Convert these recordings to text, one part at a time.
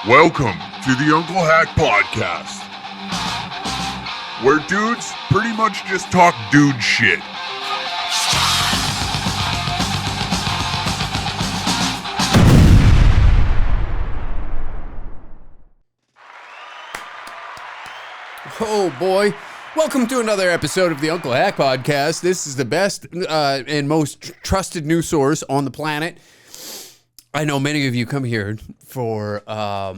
Welcome to the Unclehack Podcast, where dudes pretty much just talk dude shit. Oh boy. Welcome to another episode of the Unclehack Podcast. This is the best and most trusted news source on the planet. I know many of you come here for a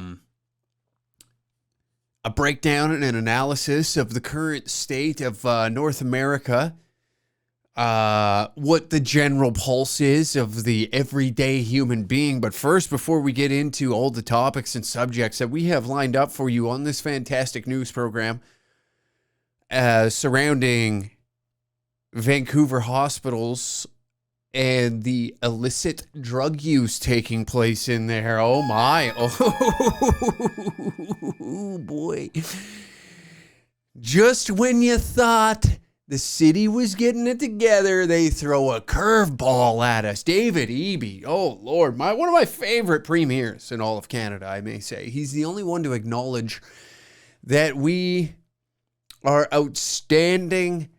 breakdown and an analysis of the current state of North America, what the general pulse is of the everyday human being. But first, before we get into all the topics and subjects that we have lined up for you on this fantastic news program, surrounding Vancouver hospitals and the illicit drug use taking place in there. Oh my. Oh boy. Just when you thought the city was getting it together, they throw a curveball at us. David Eby. Oh Lord, one of my favorite premiers in all of Canada, I may say. He's the only one to acknowledge that we are outstanding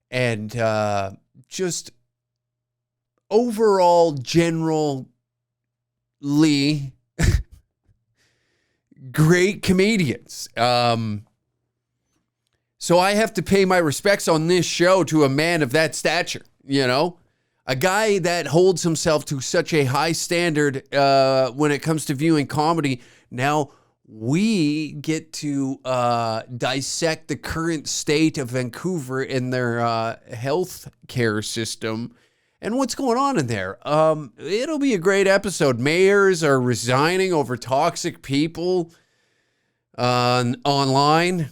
and just overall generally great comedians. So I have to pay my respects on this show to a man of that stature, you know, a guy that holds himself to such a high standard when it comes to viewing comedy. Now we get to dissect the current state of Vancouver in their health care system and what's going on in there. It'll be a great episode. Mayors are resigning over toxic people online.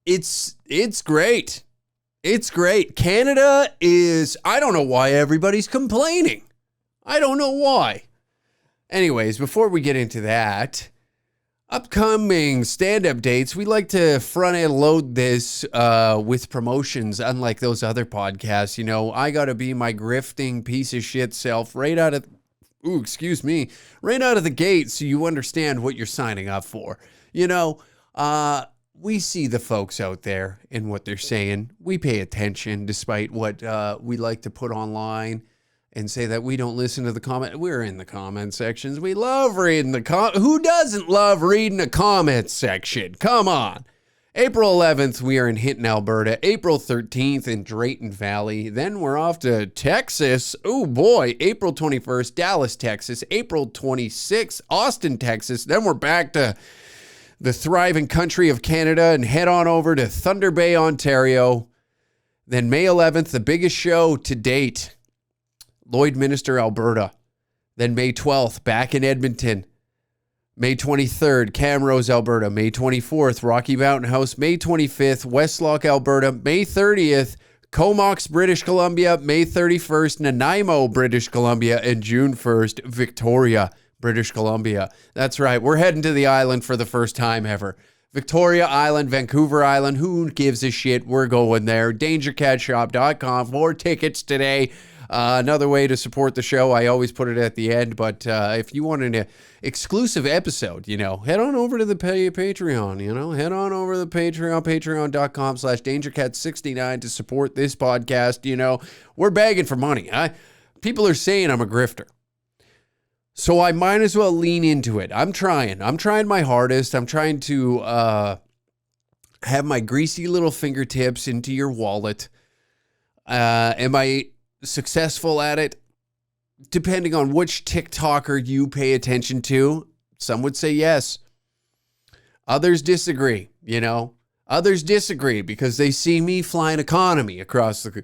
It's great. It's great. Canada is, I don't know why everybody's complaining. I don't know why. Anyways, before we get into that, upcoming stand-up dates, we like to front-end load this with promotions, unlike those other podcasts. You know, I got to be my grifting piece of shit self right out of the gate so you understand what you're signing up for. You know, we see the folks out there and what they're saying. We pay attention despite what we like to put online and say that we don't listen to the comment. We're in the comment sections. We love reading who doesn't love reading the comment section? Come on. April 11th, we are in Hinton, Alberta. April 13th in Drayton Valley. Then we're off to Texas. Oh boy. April 21st, Dallas, Texas. April 26th, Austin, Texas. Then we're back to the thriving country of Canada and head on over to Thunder Bay, Ontario. Then May 11th, the biggest show to date, Lloydminster, Alberta. Then May 12th, back in Edmonton. May 23rd, Camrose, Alberta. May 24th, Rocky Mountain House. May 25th, Westlock, Alberta. May 30th, Comox, British Columbia. May 31st, Nanaimo, British Columbia. And June 1st, Victoria, British Columbia. That's right, we're heading to the island for the first time ever. Victoria Island, Vancouver Island, who gives a shit? We're going there. DangerCatShop.com for tickets today. Another way to support the show, I always put it at the end, but if you want an exclusive episode, you know, head on over to the Patreon, you know, head on over to the Patreon, patreon.com/DangerCat69 to support this podcast. You know, we're begging for money. People are saying I'm a grifter. So I might as well lean into it. I'm trying my hardest. I'm trying to have my greasy little fingertips into your wallet. Am I successful at it? Depending on which TikToker you pay attention to. Some would say yes. Others disagree, you know. Others disagree because they see me flying economy across the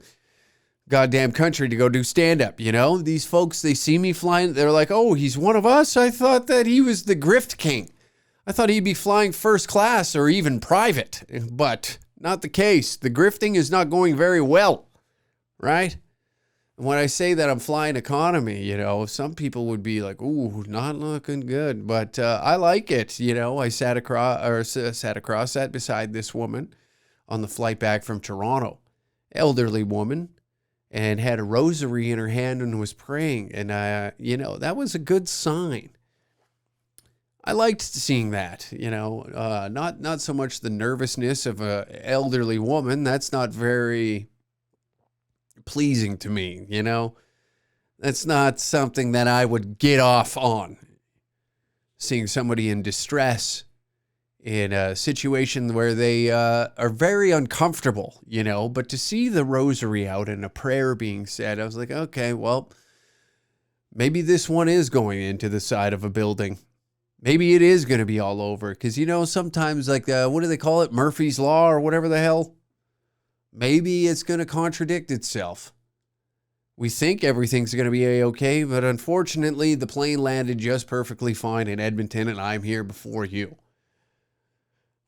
goddamn country to go do stand-up, you know? These folks, they see me flying, they're like, oh, he's one of us? I thought that he was the grift king. I thought he'd be flying first class or even private, but not the case. The grifting is not going very well, right? And when I say that I'm flying economy, you know, some people would be like, ooh, not looking good, but I like it, you know? I sat beside this woman on the flight back from Toronto, elderly woman. and had a rosary in her hand and was praying. And, that was a good sign. I liked seeing that, not so much the nervousness of an elderly woman. That's not very pleasing to me, That's not something that I would get off on. Seeing somebody in distress in a situation where they are very uncomfortable, but to see the rosary out and a prayer being said, I was like, okay, well, maybe this one is going into the side of a building. Maybe it is going to be all over. Because, sometimes like, what do they call it? Murphy's Law or whatever the hell. Maybe it's going to contradict itself. We think everything's going to be A-okay, but unfortunately, the plane landed just perfectly fine in Edmonton, and I'm here before you.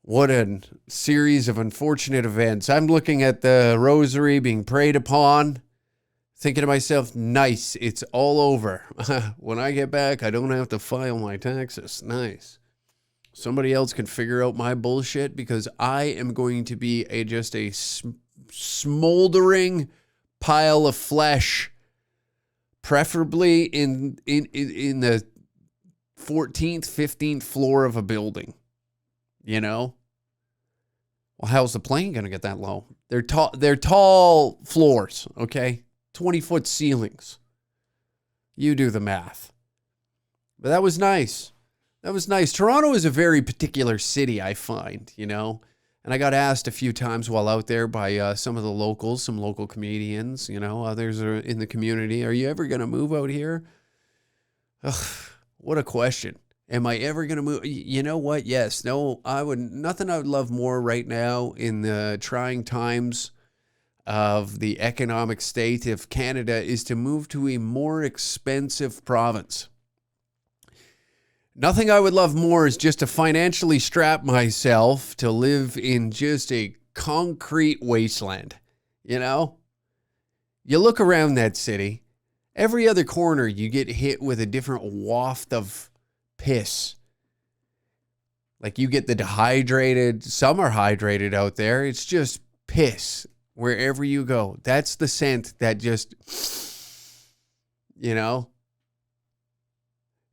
What a series of unfortunate events. I'm looking at the rosary being prayed upon, thinking to myself, nice, it's all over. When I get back, I don't have to file my taxes. Nice. Somebody else can figure out my bullshit because I am going to be just a smoldering pile of flesh, preferably in the 14th, 15th floor of a building. Well, how's the plane going to get that low? They're tall floors, okay? 20-foot ceilings. You do the math. But that was nice. Toronto is a very particular city, I find, And I got asked a few times while out there by some of the locals, some local comedians, others are in the community. Are you ever going to move out here? Ugh, what a question. Am I ever going to move? You know what? Yes. No, nothing I would love more right now in the trying times of the economic state of Canada is to move to a more expensive province. Nothing I would love more is just to financially strap myself to live in just a concrete wasteland. You look around that city, every other corner you get hit with a different waft of piss. Like you get the dehydrated, some are hydrated out there. It's just piss wherever you go. That's the scent that just,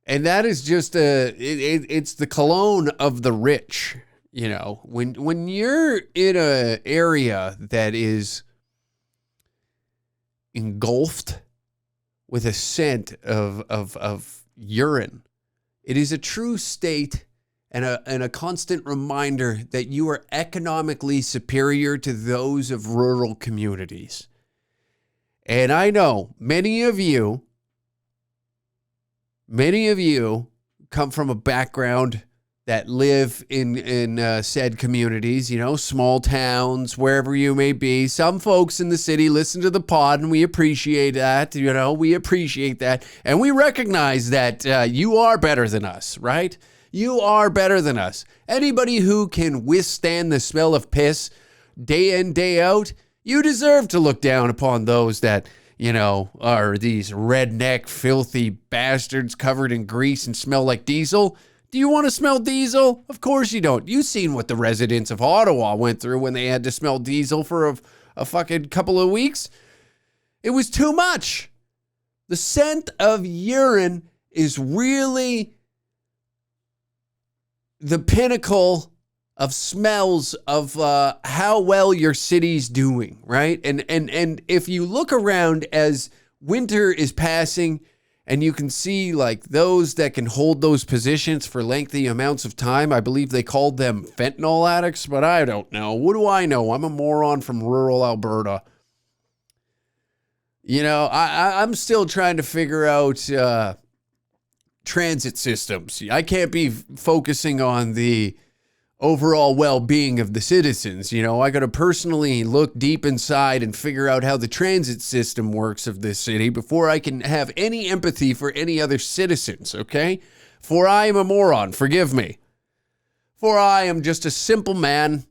And that is just it's the cologne of the rich, When you're in an area that is engulfed with a scent of urine, it is a true state and a constant reminder that you are economically superior to those of rural communities. And I know many of you come from a background that live in said communities, small towns, wherever you may be. Some folks in the city listen to the pod, and we appreciate that. We appreciate that. And we recognize that you are better than us, right? You are better than us. Anybody who can withstand the smell of piss day in, day out, you deserve to look down upon those that are these redneck, filthy bastards covered in grease and smell like diesel. Do you want to smell diesel? Of course you don't. You've seen what the residents of Ottawa went through when they had to smell diesel for a fucking couple of weeks. It was too much. The scent of urine is really the pinnacle of smells of how well your city's doing, right? And if you look around as winter is passing and you can see like those that can hold those positions for lengthy amounts of time, I believe they called them fentanyl addicts, but I don't know. What do I know? I'm a moron from rural Alberta. I'm still trying to figure out transit systems. I can't be focusing on the overall well-being of the citizens. I got to personally look deep inside and figure out how the transit system works of this city before I can have any empathy for any other citizens, okay? For I am a moron, forgive me. For I am just a simple man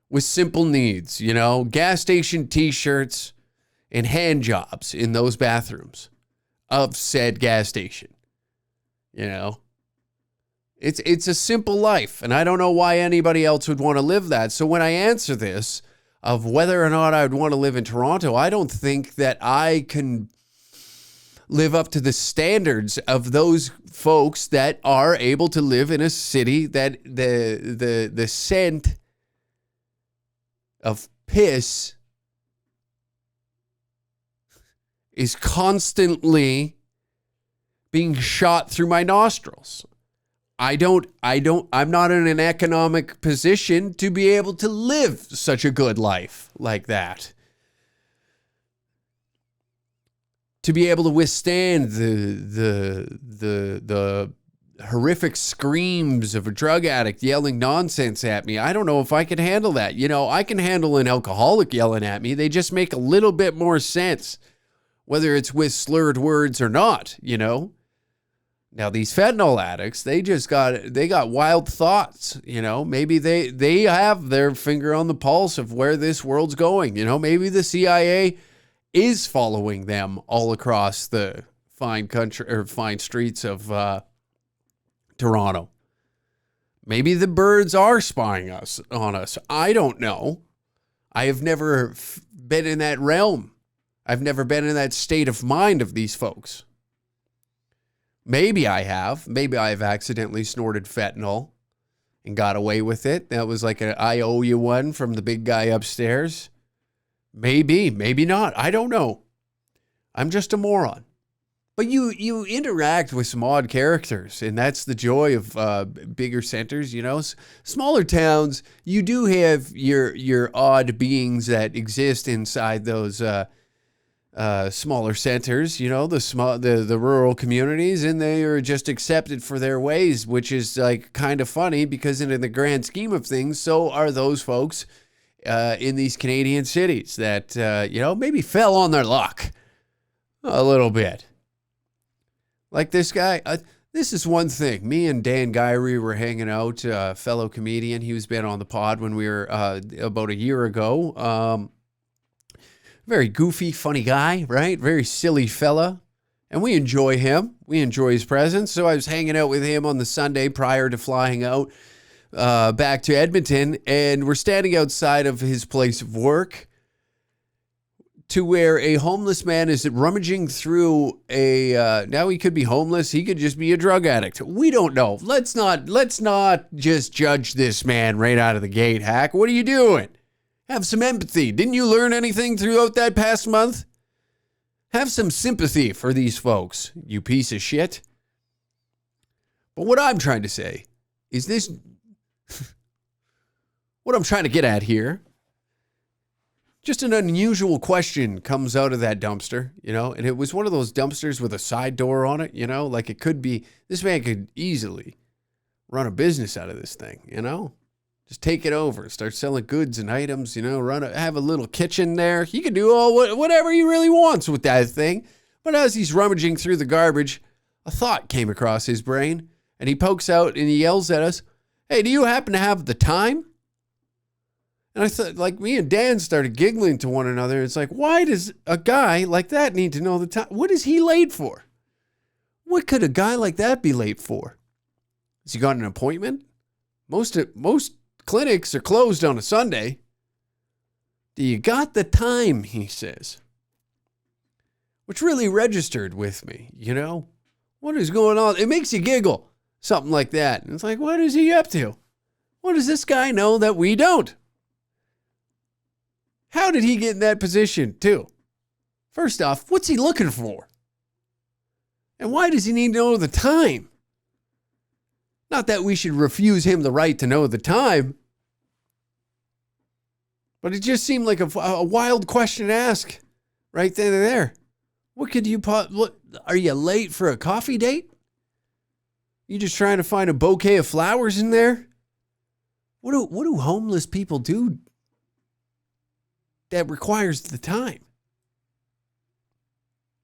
with simple needs, gas station t-shirts and hand jobs in those bathrooms of said gas station, It's a simple life, and I don't know why anybody else would want to live that. So when I answer this, of whether or not I would want to live in Toronto. I don't think that I can live up to the standards of those folks that are able to live in a city that the scent of piss is constantly being shot through my nostrils. I'm not in an economic position to be able to live such a good life like that. To be able to withstand the horrific screams of a drug addict yelling nonsense at me. I don't know if I can handle that. You know, I can handle an alcoholic yelling at me. They just make a little bit more sense, whether it's with slurred words or not, you know. Now, these fentanyl addicts, they got wild thoughts, you know. Maybe they have their finger on the pulse of where this world's going. You know, maybe the CIA is following them all across the fine streets of Toronto. Maybe the birds are spying on us. I don't know. I have never been in that realm. I've never been in that state of mind of these folks. Maybe I have. Maybe I've accidentally snorted fentanyl and got away with it. That was like an I owe you one from the big guy upstairs. Maybe, maybe not. I don't know. I'm just a moron. But you interact with some odd characters, and that's the joy of bigger centers, you know. Smaller towns, you do have your odd beings that exist inside those smaller centers, you know, the rural communities, and they are just accepted for their ways, which is like kind of funny because in the grand scheme of things, so are those folks in these Canadian cities that, you know, maybe fell on their luck a little bit. Like this guy, this is one thing. Me and Dan Guyrie were hanging out, fellow comedian. He was been on the pod when we were about a year ago. Very goofy, funny guy, right? Very silly fella. And we enjoy him. We enjoy his presence. So I was hanging out with him on the Sunday prior to flying out back to Edmonton. And we're standing outside of his place of work to where a homeless man is rummaging through now he could be homeless. He could just be a drug addict. We don't know. Let's not just judge this man right out of the gate, Hack. What are you doing? Have some empathy. Didn't you learn anything throughout that past month? Have some sympathy for these folks, you piece of shit. But what I'm trying to say is this, what I'm trying to get at here, just an unusual question comes out of that dumpster, you know, and it was one of those dumpsters with a side door on it, you know, like it could be, this man could easily run a business out of this thing, you know. Just take it over, start selling goods and items, you know, have a little kitchen there. He could do whatever he really wants with that thing. But as he's rummaging through the garbage, a thought came across his brain, and he pokes out and he yells at us, "Hey, do you happen to have the time?" And I thought, like, me and Dan started giggling to one another. It's like, why does a guy like that need to know the time? What is he late for? What could a guy like that be late for? Has he got an appointment? Most clinics are closed on a Sunday. Do you got the time, he says. Which really registered with me, you know? What is going on? It makes you giggle, something like that. And it's like, what is he up to? What does this guy know that we don't? How did he get in that position, too? First off, what's he looking for? And why does he need to know the time? Not that we should refuse him the right to know the time, but it just seemed like a wild question to ask right then and there. What are you late for a coffee date? You just trying to find a bouquet of flowers in there? What do homeless people do that requires the time?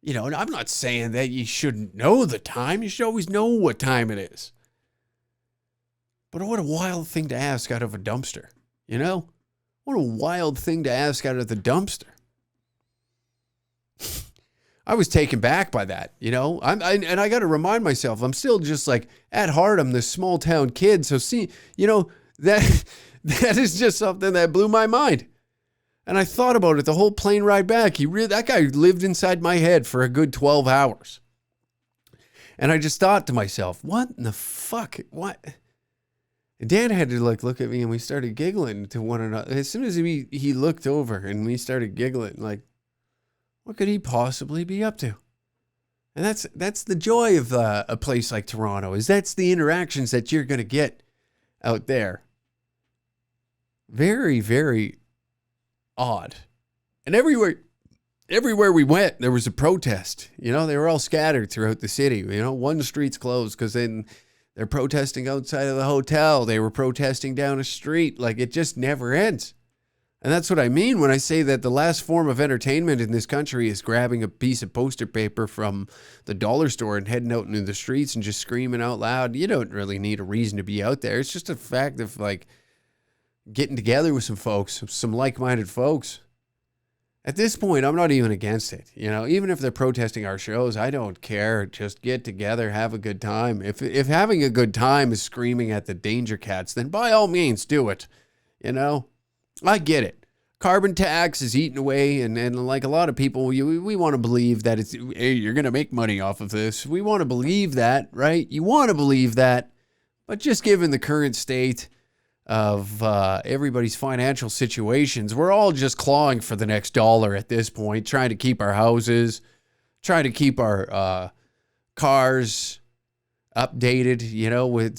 You know, and I'm not saying that you shouldn't know the time. You should always know what time it is. But what a wild thing to ask out of a dumpster, you know? What a wild thing to ask out of the dumpster. I was taken back by that, you know? And I got to remind myself, I'm still just like, at heart, I'm this small town kid. So see, you know, that is just something that blew my mind. And I thought about it the whole plane ride back. That guy lived inside my head for a good 12 hours. And I just thought to myself, what in the fuck? What? And Dan had to look at me, and we started giggling to one another. As soon as he looked over and we started giggling, like, what could he possibly be up to? And that's the joy of a place like Toronto, is that's the interactions that you're going to get out there. Very, very odd. And everywhere we went, there was a protest. You know, they were all scattered throughout the city. You know, one street's closed because then they're protesting outside of the hotel. They were protesting down a street. Like, it just never ends. And that's what I mean when I say that the last form of entertainment in this country is grabbing a piece of poster paper from the dollar store and heading out into the streets and just screaming out loud. You don't really need a reason to be out there. It's just a fact of, like, getting together with some folks, some like-minded folks. At this point, I'm not even against it. You know, even if they're protesting our shows, I don't care. Just get together, have a good time. If having a good time is screaming at the danger cats, then by all means, do it. You know, I get it. Carbon tax is eating away, and like a lot of people, we want to believe that hey, you're going to make money off of this. We want to believe that, right? You want to believe that, but just given the current state of everybody's financial situations, we're all just clawing for the next dollar at this point, trying to keep our houses, trying to keep our cars updated, you know,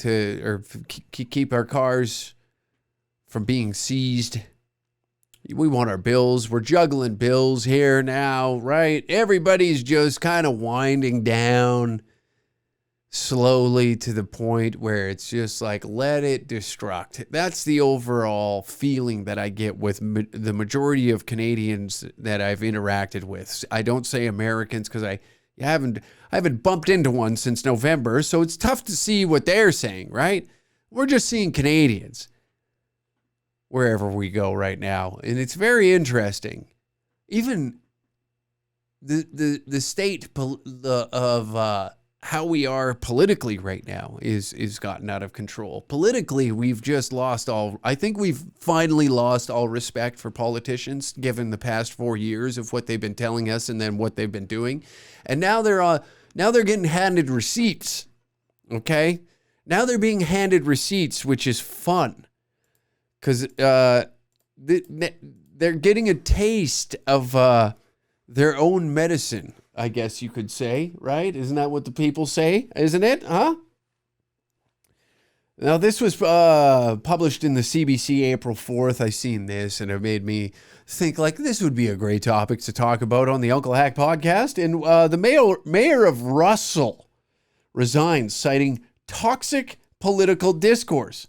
keep our cars from being seized. We want our bills. We're juggling bills here now, right? Everybody's just kind of winding down slowly to the point where it's just like, let it destruct. That's the overall feeling that I get with the majority of Canadians that I've interacted with. I don't say Americans because I haven't bumped into one since November, so it's tough to see what they're saying, right? We're just seeing Canadians wherever we go right now, and it's very interesting. Even the state of how we are politically right now is gotten out of control. Politically, we've just I think we've finally lost all respect for politicians, given the past 4 years of what they've been telling us and then what they've been doing. And now they're getting handed receipts. Okay? Now they're being handed receipts, which is fun. Because they're getting a taste of their own medicine, I guess you could say, right? Isn't that what the people say? Isn't it? Huh? Now, this was published in the CBC April 4th. I seen this, and it made me think, like, this would be a great topic to talk about on the Uncle Hack podcast. And the mayor of Russell resigns, citing toxic political discourse.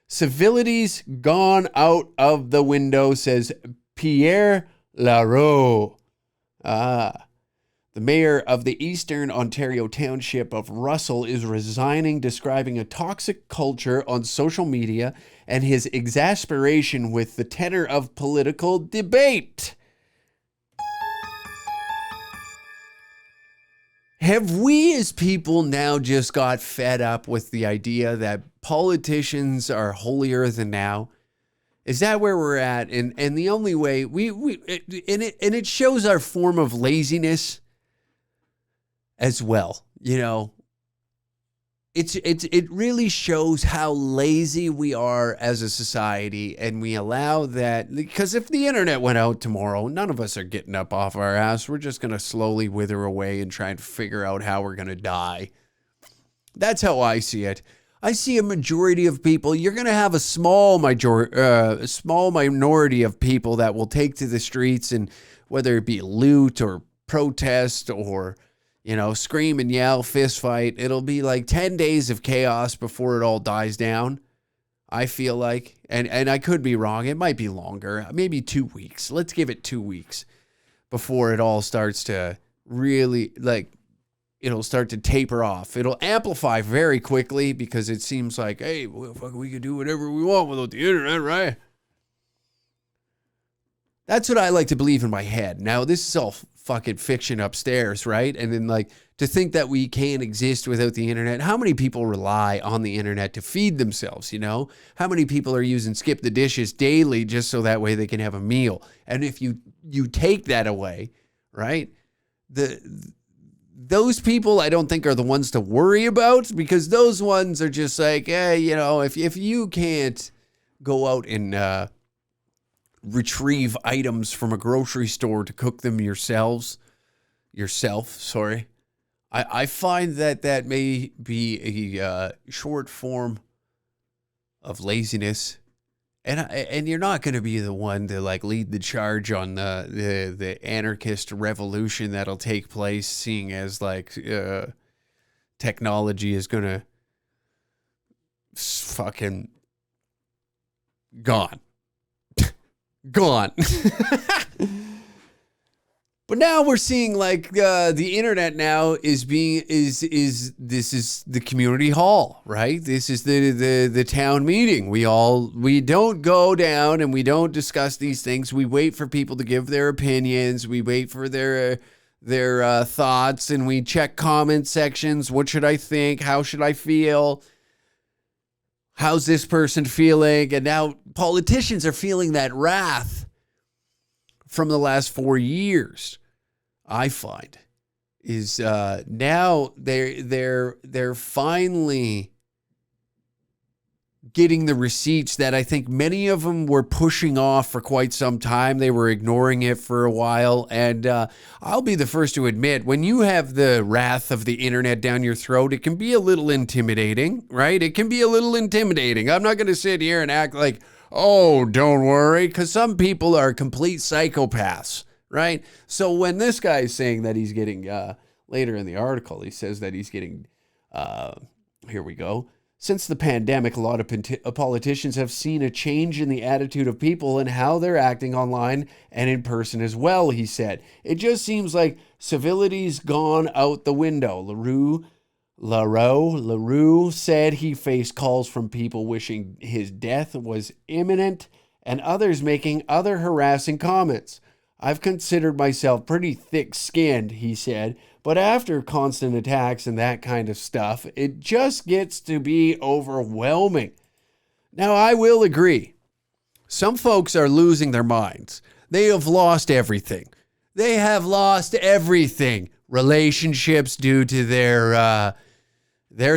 Civility's gone out of the window, says Pierre Lareau. The mayor of the Eastern Ontario township of Russell is resigning, describing a toxic culture on social media and his exasperation with the tenor of political debate. Have we as people now just got fed up with the idea that politicians are holier than thou? Is that where we're at? And the only way it shows our form of laziness as well. You know, it really shows how lazy we are as a society, and we allow that, because if the internet went out tomorrow, none of us are getting up off our ass. We're just going to slowly wither away and try and figure out how we're going to die. That's how I see it. I see a majority of people. You're going to have a small minority of people that will take to the streets, and whether it be loot or protest or, you know, scream and yell, fist fight, it'll be like 10 days of chaos before it all dies down, I feel like. And I could be wrong. It might be longer, maybe 2 weeks. Let's give it 2 weeks before it all starts to really, like, it'll start to taper off. It'll amplify very quickly because it seems like, hey, we can do whatever we want without the internet, right? That's what I like to believe in my head. Now, this is all fucking fiction upstairs, right? And then, like, to think that we can't exist without the internet. How many people rely on the internet to feed themselves, you know? How many people are using skip the dishes daily just so that way they can have a meal? And if you take that away, right? Those people I don't think are the ones to worry about, because those ones are just like, you know, if you can't go out and retrieve items from a grocery store to cook them yourself, I find that may be a short form of laziness, and you're not going to be the one to like lead the charge on the anarchist revolution that'll take place, seeing as like technology is going to fucking gone. But now we're seeing like the internet now is this is the community hall, right? This is the town meeting. We don't go down and we don't discuss these things. We wait for people to give their opinions. We wait for their thoughts, and we check comment sections. What should I think? How should I feel? How's this person feeling? And now politicians are feeling that wrath from the last 4 years, I find, is now they're finally getting the receipts that I think many of them were pushing off for quite some time. They were ignoring it for a while. And I'll be the first to admit, when you have the wrath of the internet down your throat, it can be a little intimidating, right? It can be a little intimidating. I'm not going to sit here and act like, oh, don't worry, because some people are complete psychopaths, right? So when this guy is saying that he's getting, later in the article, he says that he's getting, here we go. Since the pandemic, a lot of politicians have seen a change in the attitude of people and how they're acting online and in person as well, he said. It just seems like civility's gone out the window. LaRue said he faced calls from people wishing his death was imminent and others making other harassing comments. I've considered myself pretty thick-skinned, he said, but after constant attacks and that kind of stuff, it just gets to be overwhelming. Now, I will agree. Some folks are losing their minds. They have lost everything. They have lost everything. Relationships due to their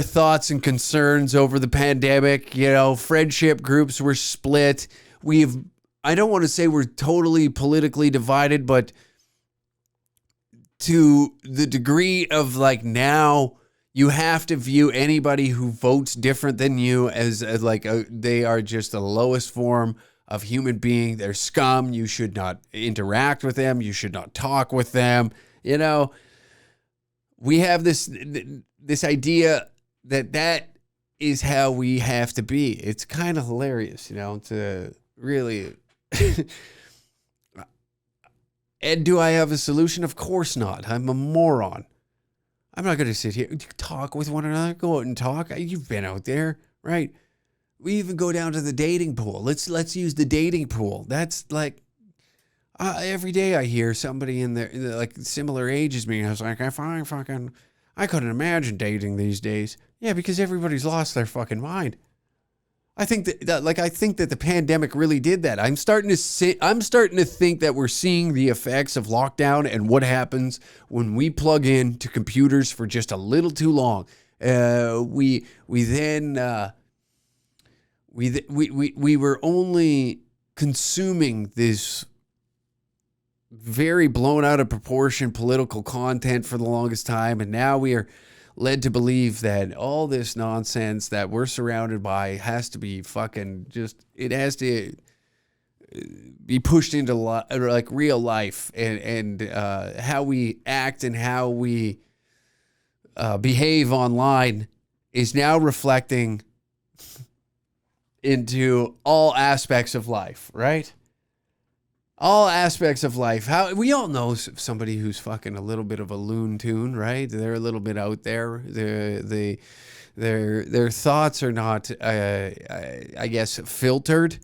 thoughts and concerns over the pandemic. You know, friendship groups were split. I don't want to say we're totally politically divided, but to the degree of like now you have to view anybody who votes different than you as like they are just the lowest form of human being. They're scum. You should not interact with them. You should not talk with them. You know, we have this idea that is how we have to be. It's kind of hilarious, you know, to really... And do I have a solution? Of course not. I'm a moron. I'm not going to sit here and talk with one another. Go out and talk. You've been out there, right? We even go down to the dating pool. Let's use the dating pool. That's like every day I hear somebody in the like similar age as me. I was like, I couldn't imagine dating these days. Yeah, because everybody's lost their fucking mind. I think that the pandemic really did that. I'm starting to think that we're seeing the effects of lockdown and what happens when we plug in to computers for just a little too long. We were only consuming this very blown out of proportion political content for the longest time, and now we are led to believe that all this nonsense that we're surrounded by has to be fucking just, it has to be pushed into like real life, and how we act and how we behave online is now reflecting into all aspects of life, right? All aspects of life. How we all know somebody who's fucking a little bit of a loon tune, right? They're a little bit out there. Their thoughts are not, I guess, filtered,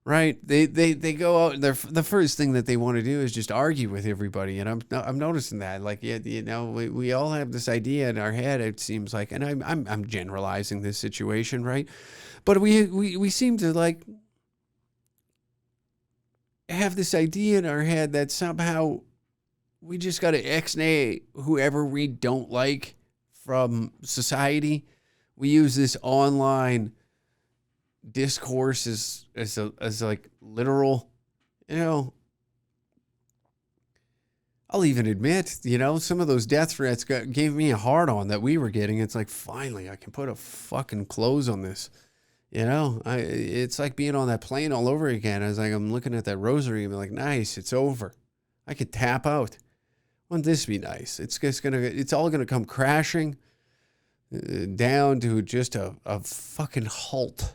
right? They go out and the first thing that they want to do is just argue with everybody. And I'm noticing that, like, yeah, we all have this idea in our head, it seems like, and I'm generalizing this situation, right? But we seem to like have this idea in our head that somehow we just got to ex-nay whoever we don't like from society. We use this online discourse as like literal, I'll even admit, some of those death threats gave me a hard on that we were getting. It's like, finally, I can put a fucking close on this. It's like being on that plane all over again. I'm looking at that rosary and I'm like, nice, it's over. I could tap out. Wouldn't this be nice? It's all gonna come crashing down to just a fucking halt.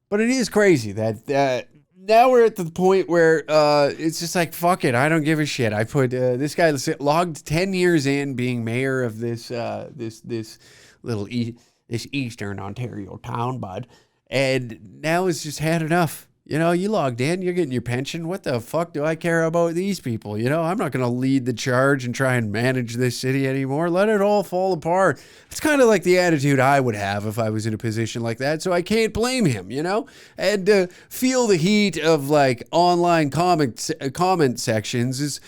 But it is crazy that now we're at the point where it's just like, fuck it, I don't give a shit. I put this guy logged 10 years in being mayor of this little this Eastern Ontario town, bud, and now it's just had enough. You logged in, you're getting your pension. What the fuck do I care about these people? I'm not going to lead the charge and try and manage this city anymore. Let it all fall apart. It's kind of like the attitude I would have if I was in a position like that. So I can't blame him, and feel the heat of like online comment sections is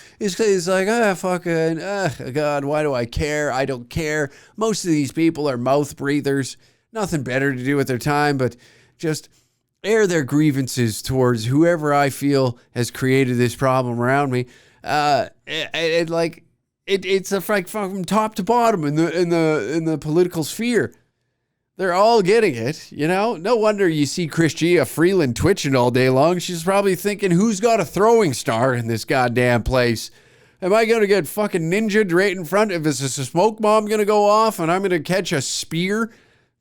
like, fucking, God, why do I care? I don't care. Most of these people are mouth breathers. Nothing better to do with their time, but just air their grievances towards whoever I feel has created this problem around me. It's like from top to bottom in the political sphere. They're all getting it, No wonder you see Christia Freeland twitching all day long. She's probably thinking, who's got a throwing star in this goddamn place? Am I going to get fucking ninja'd right in front? If it's a smoke bomb going to go off and I'm going to catch a spear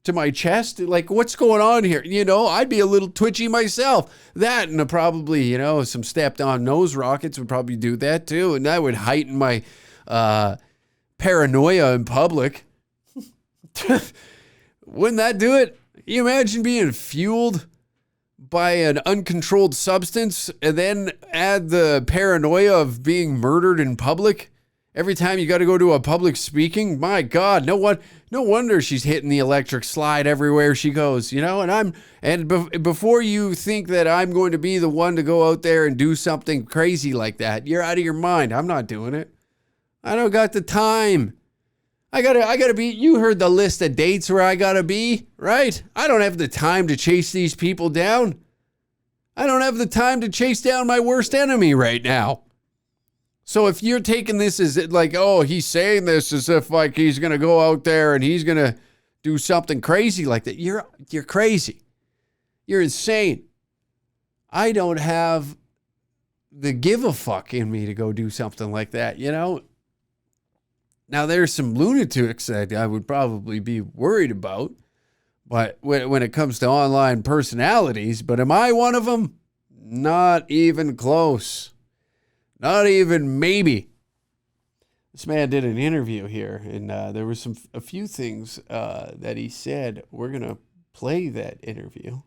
to my chest? Like, what's going on here? I'd be a little twitchy myself. That and probably, some stepped on nose rockets would probably do that too. And that would heighten my paranoia in public. Wouldn't that do it? You imagine being fueled by an uncontrolled substance and then add the paranoia of being murdered in public? Every time you got to go to a public speaking, my God, no wonder she's hitting the electric slide everywhere she goes, and before you think that I'm going to be the one to go out there and do something crazy like that, you're out of your mind. I'm not doing it. I don't got the time. I gotta be, you heard the list of dates where I gotta be, right? I don't have the time to chase these people down. I don't have the time to chase down my worst enemy right now. So if you're taking this as like, oh, he's saying this as if like he's going to go out there and he's going to do something crazy like that, you're crazy. You're insane. I don't have the give a fuck in me to go do something like that, Now there's some lunatics that I would probably be worried about, but when it comes to online personalities, but am I one of them? Not even close. Not even maybe. This man did an interview here, and there were a few things that he said. We're going to play that interview.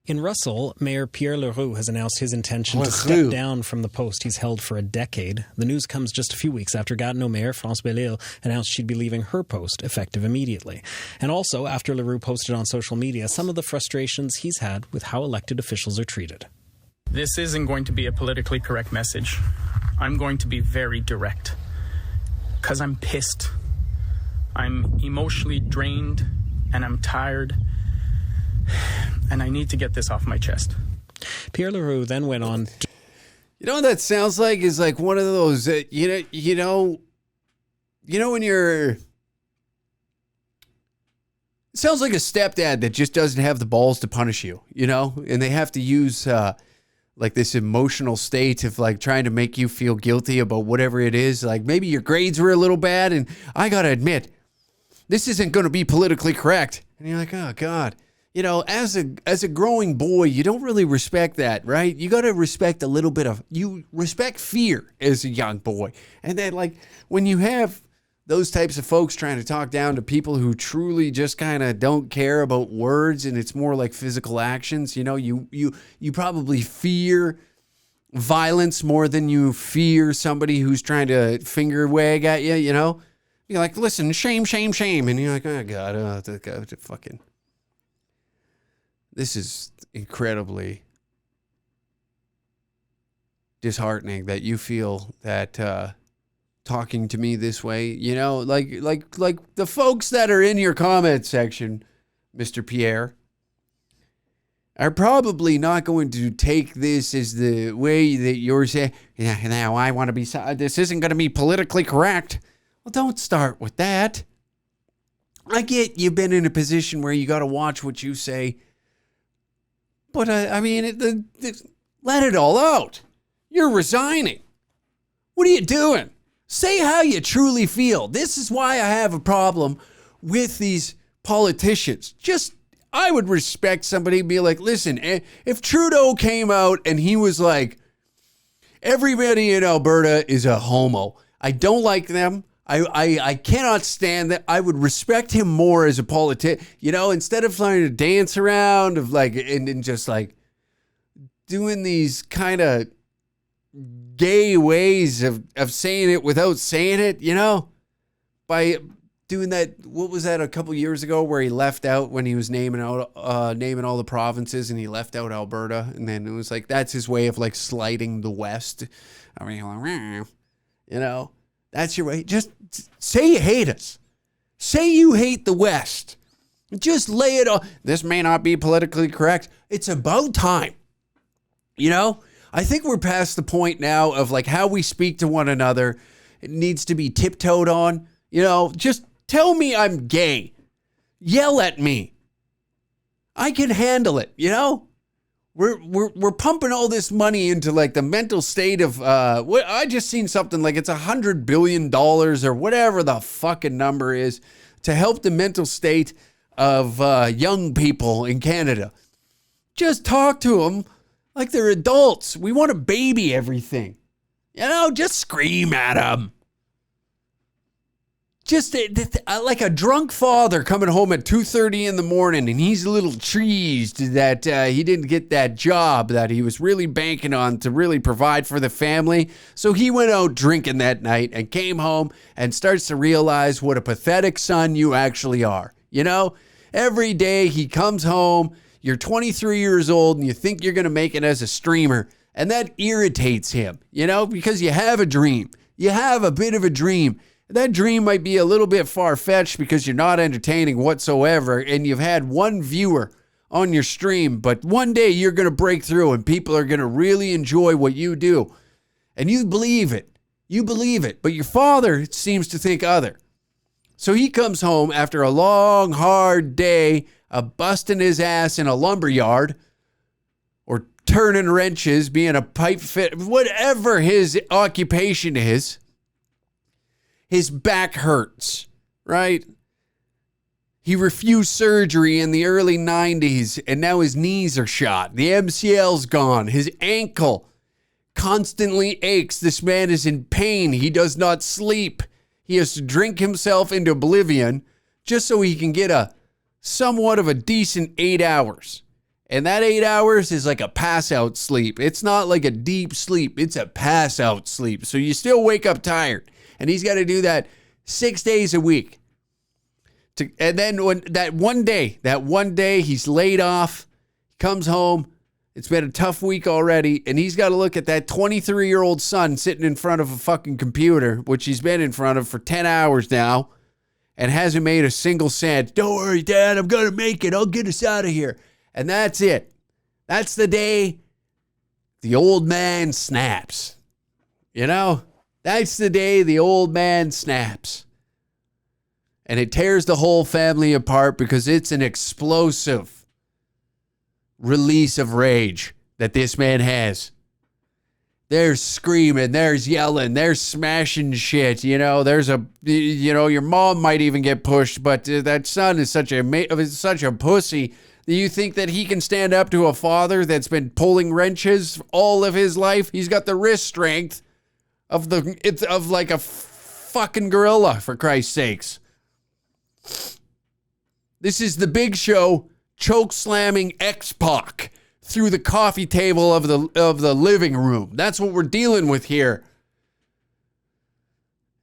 In Russell, Mayor Pierre Leroux has announced his intention to step down from the post he's held for a decade. The news comes just a few weeks after Gatineau Mayor France Belle-Île announced she'd be leaving her post effective immediately. And also after Leroux posted on social media some of the frustrations he's had with how elected officials are treated. This isn't going to be a politically correct message. I'm going to be very direct. Because I'm pissed. I'm emotionally drained, and I'm tired. And I need to get this off my chest. Pierre Leroux then went on. You know what that sounds like? Is like one of those, when you're... It sounds like a stepdad that just doesn't have the balls to punish you, And they have to use... like this emotional state of like trying to make you feel guilty about whatever it is. Like maybe your grades were a little bad and I got to admit, this isn't going to be politically correct. And you're like, oh God, as a growing boy, you don't really respect that, right? You got to respect a little bit of, you respect fear as a young boy. And then like when you have those types of folks trying to talk down to people who truly just kind of don't care about words and it's more like physical actions. You know, you probably fear violence more than you fear somebody who's trying to finger wag at you, you know? You're like, listen, shame, shame, shame. And you're like, oh, God, fucking. This is incredibly disheartening that you feel that talking to me this way, you know, like the folks that are in your comment section, Mr. Pierre, are probably not going to take this as the way that you're saying, yeah, now I want to be, this isn't going to be politically correct. Well, don't start with that. I get you've been in a position where you got to watch what you say, but I mean, let it all out. You're resigning. What are you doing? Say how you truly feel. This is why I have a problem with these politicians. I would respect somebody and be like, listen, if Trudeau came out and he was like, everybody in Alberta is a homo. I don't like them. I cannot stand that. I would respect him more as a politician. You know, instead of trying to dance around of like, and just like doing these kind of gay ways of saying it without saying it, you know, by doing that. What was that a couple years ago where he left out when he was naming all the provinces and he left out Alberta, and then it was like that's his way of like slighting the West. I mean, you know, that's your way. Just say you hate us. Say you hate the West. Just lay it on. This may not be politically correct. It's about time. You know, I think we're past the point now of like how we speak to one another. It needs to be tiptoed on. You know, just tell me I'm gay. Yell at me. I can handle it, you know? We're pumping all this money into like the mental state of I just seen something like it's $100 billion or whatever the fucking number is to help the mental state of young people in Canada. Just talk to them like they're adults. We want to baby everything. You know, just scream at them. Just like a drunk father coming home at 2:30 in the morning and he's a little cheesed that he didn't get that job that he was really banking on to really provide for the family. So he went out drinking that night and came home and starts to realize what a pathetic son you actually are. You know, every day he comes home, you're 23 years old and you think you're going to make it as a streamer. And that irritates him, you know, because you have a dream. You have a bit of a dream. That dream might be a little bit far-fetched because you're not entertaining whatsoever and you've had one viewer on your stream, but one day you're going to break through and people are going to really enjoy what you do. And you believe it. You believe it. But your father seems to think other. So he comes home after a long, hard day of busting his ass in a lumber yard or turning wrenches, being a pipe fit, whatever his occupation is. His back hurts, right? He refused surgery in the early 90s, and now his knees are shot. The MCL's gone. His ankle constantly aches. This man is in pain. He does not sleep. He has to drink himself into oblivion just so he can get a somewhat of a decent 8 hours. And that 8 hours is like a pass-out sleep. It's not like a deep sleep. It's a pass-out sleep. So you still wake up tired. And he's got to do that 6 days a week. And then when that one day he's laid off, comes home. It's been a tough week already. And he's got to look at that 23-year-old son sitting in front of a fucking computer, which he's been in front of for 10 hours now, and hasn't made a single cent. Don't worry, Dad, I'm going to make it. I'll get us out of here. And that's it. That's the day the old man snaps. You know? That's the day the old man snaps. And it tears the whole family apart because it's an explosive release of rage that this man has. There's screaming, there's yelling, there's smashing shit. You know, your mom might even get pushed, but that son is such a pussy. Do you think that he can stand up to a father that's been pulling wrenches all of his life? He's got the wrist strength of like a fucking gorilla, for Christ's sakes. This is the Big Show choke slamming X-Pac through the coffee table of the living room. That's what we're dealing with here.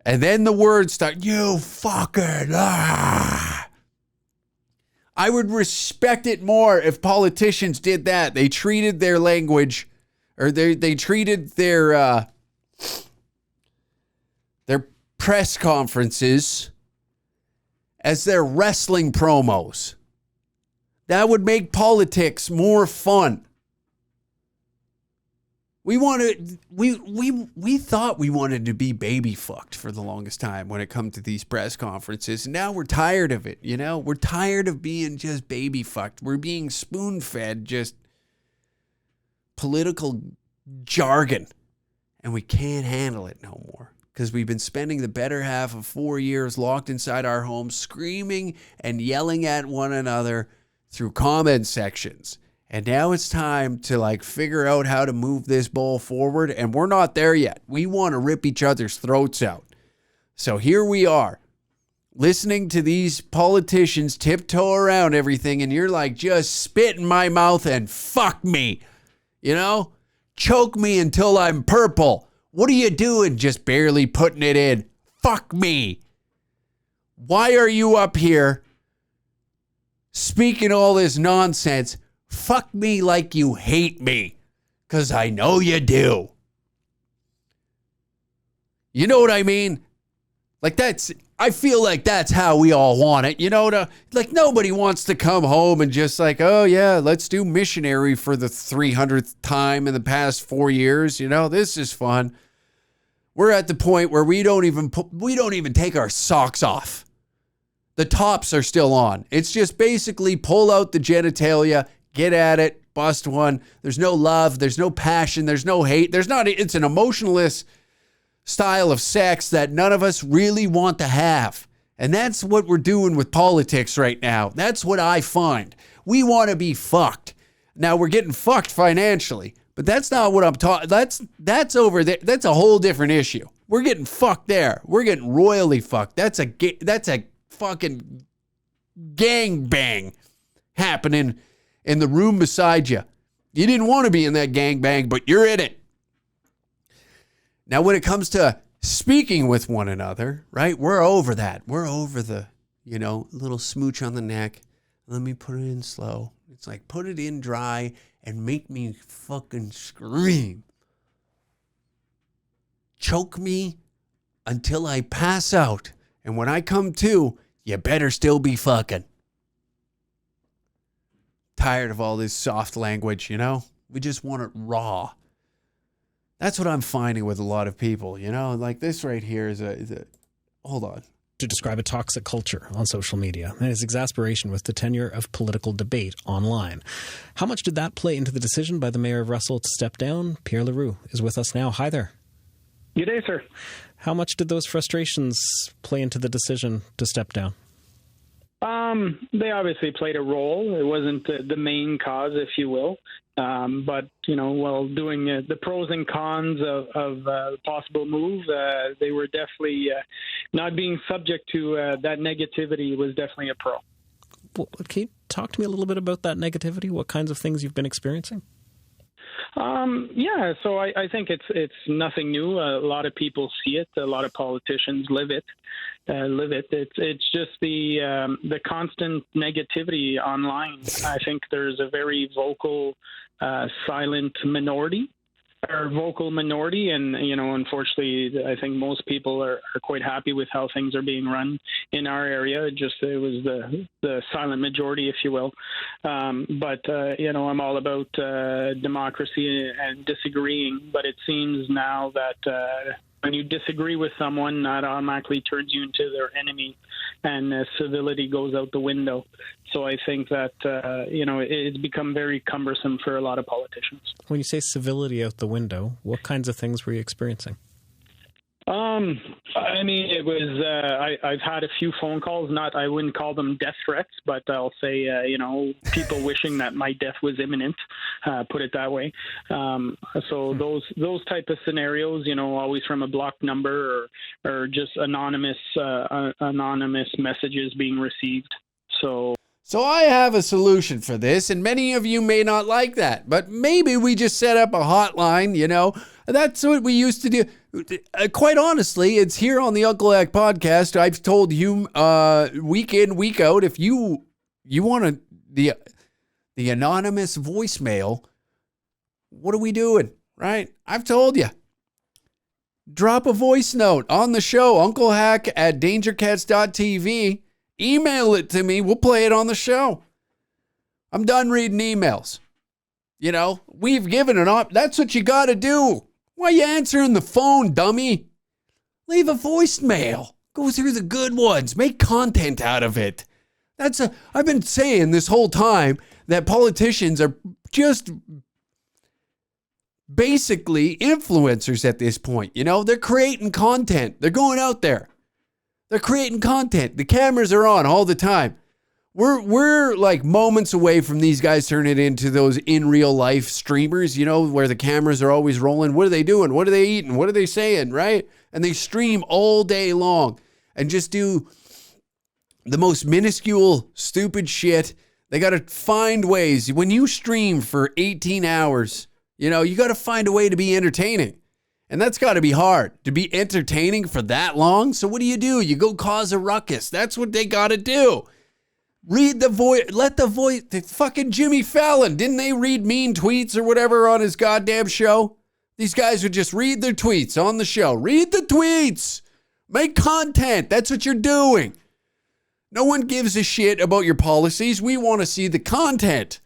And then the words start, you fucking I would respect it more if politicians did that. They treated their language, or they treated their press conferences as their wrestling promos. That would make politics more fun. We thought we wanted to be baby fucked for the longest time when it comes to these press conferences. And now we're tired of it, you know? We're tired of being just baby fucked. We're being spoon-fed just political jargon. And we can't handle it no more. Because we've been spending the better half of 4 years locked inside our homes, screaming and yelling at one another through comment sections. And now it's time to figure out how to move this ball forward. And we're not there yet. We want to rip each other's throats out. So here we are, listening to these politicians tiptoe around everything. And you're like, just spit in my mouth and fuck me. You know, choke me until I'm purple. What are you doing? Just barely putting it in. Fuck me. Why are you up here speaking all this nonsense? Fuck me like you hate me, because I know you do. You know what I mean? I feel like that's how we all want it. You know, nobody wants to come home and just oh yeah, let's do missionary for the 300th time in the past 4 years. You know, this is fun. We're at the point where we don't even take our socks off. The tops are still on. It's just basically pull out the genitalia, get at it, bust one. There's no love. There's no passion. There's no hate. It's an emotionless style of sex that none of us really want to have. And that's what we're doing with politics right now. That's what I find. We want to be fucked. Now we're getting fucked financially, but that's not what I'm talking. That's over there. That's a whole different issue. We're getting fucked there. We're getting royally fucked. That's a fucking gangbang happening in the room beside you. You didn't want to be in that gangbang, but you're in it. Now, when it comes to speaking with one another, right, we're over that. We're over the, little smooch on the neck. Let me put it in slow. It's like, put it in dry and make me fucking scream. Choke me until I pass out. And when I come to, you better still be fucking. Tired of all this soft language, We just want it raw. That's what I'm finding with a lot of people, Like this right here is a hold on. To describe a toxic culture on social media and his exasperation with the tenure of political debate online. How much did that play into the decision by the mayor of Russell to step down? Pierre Leroux is with us now. Hi there. Good day, sir. How much did those frustrations play into the decision to step down? They obviously played a role. It wasn't the main cause, if you will. But, while doing the pros and cons of the possible move, they were definitely not being subject to that negativity was definitely a pro. Well, can you talk to me a little bit about that negativity? What kinds of things you've been experiencing? So I think it's nothing new. A lot of people see it. A lot of politicians live it. It's just the constant negativity online. I think there's a very vocal, silent minority, or vocal minority, and unfortunately, I think most people are quite happy with how things are being run in our area. It was the silent majority, if you will. But I'm all about democracy and disagreeing. But it seems now that when you disagree with someone, that automatically turns you into their enemy, and civility goes out the window. So I think that, it's become very cumbersome for a lot of politicians. When you say civility out the window, what kinds of things were you experiencing? I mean, it was. I've had a few phone calls. I wouldn't call them death threats, but I'll say, people wishing that my death was imminent. Put it that way. So those type of scenarios, always from a blocked number or just anonymous messages being received. So I have a solution for this, and many of you may not like that, but maybe we just set up a hotline, That's what we used to do. Quite honestly, it's here on the Unclehack podcast. I've told you week in, week out, if you want the anonymous voicemail, what are we doing, right? I've told you. Drop a voice note on the show, unclehack@dangercats.tv. Email it to me. We'll play it on the show. I'm done reading emails. We've given that's what you got to do. Why are you answering the phone, dummy? Leave a voicemail. Go through the good ones. Make content out of it. I've been saying this whole time that politicians are just basically influencers at this point. They're creating content. They're going out there. They're creating content. The cameras are on all the time. We're like moments away from these guys turning it into those in real life streamers, where the cameras are always rolling. What are they doing? What are they eating? What are they saying? Right? And they stream all day long and just do the most minuscule, stupid shit. They got to find ways. When you stream for 18 hours, you got to find a way to be entertaining. And that's got to be hard, to be entertaining for that long. So what do? You go cause a ruckus. That's what they got to do. Read the voice, the fucking Jimmy Fallon. Didn't they read mean tweets or whatever on his goddamn show? These guys would just read their tweets on the show. Read the tweets. Make content. That's what you're doing. No one gives a shit about your policies. We want to see the content.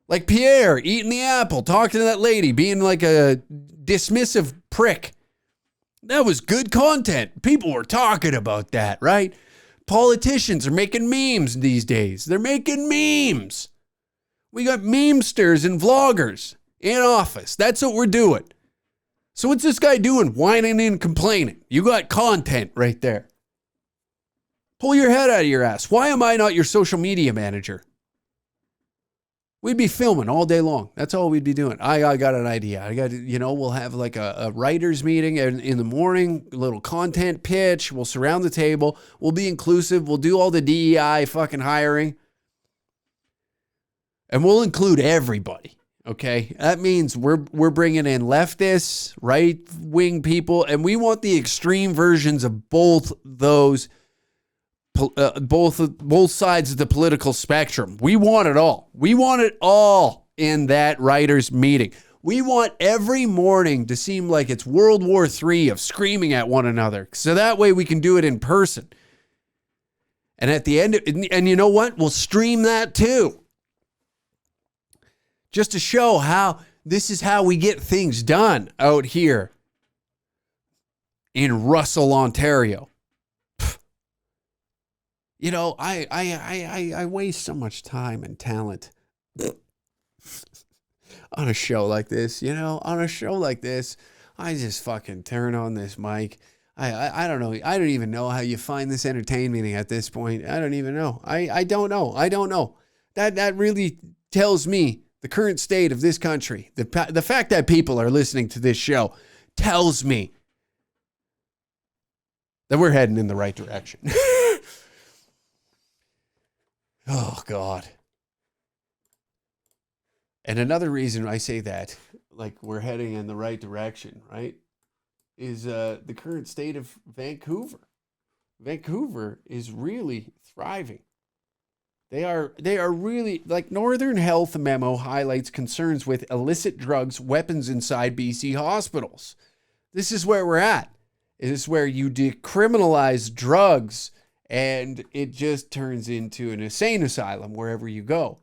Like Pierre eating the apple, talking to that lady, being like a dismissive prick. That was good content. People were talking about that, right? Politicians are making memes these days. They're making memes. We got memesters and vloggers in office. That's what we're doing. So what's this guy doing? Whining and complaining. You got content right there. Pull your head out of your ass. Why am I not your social media manager? We'd be filming all day long. That's all we'd be doing. I got an idea. We'll have like a writer's meeting in the morning, a little content pitch. We'll surround the table. We'll be inclusive. We'll do all the DEI fucking hiring. And we'll include everybody. Okay? That means we're bringing in leftists, right-wing people, and we want the extreme versions of both those both sides of the political spectrum. We want it all. We want it all in that writers' meeting. We want every morning to seem like it's World War III of screaming at one another. So that way we can do it in person. And at the end, and you know what? We'll stream that too. Just to show how this is how we get things done out here in Russell, Ontario. I waste so much time and talent on a show like this. On a show like this, I just fucking turn on this mic. I don't know. I don't even know how you find this entertaining at this point. I don't even know. I don't know. I don't know. That really tells me the current state of this country. The fact that people are listening to this show tells me that we're heading in the right direction. Oh, God. And another reason I say that, like we're heading in the right direction, right, is the current state of Vancouver. Vancouver is really thriving. They are really, like, Northern Health memo highlights concerns with illicit drugs, weapons inside BC hospitals. This is where we're at. This is where you decriminalize drugs and it just turns into an insane asylum wherever you go.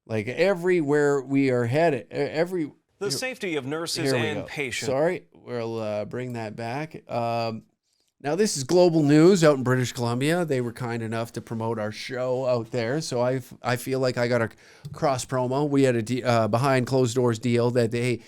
Like everywhere we are headed, the safety of nurses and patients. Sorry, we'll bring that back. Now, this is global news out in British Columbia. They were kind enough to promote our show out there, so I feel like I got a cross promo. We had a behind closed doors deal that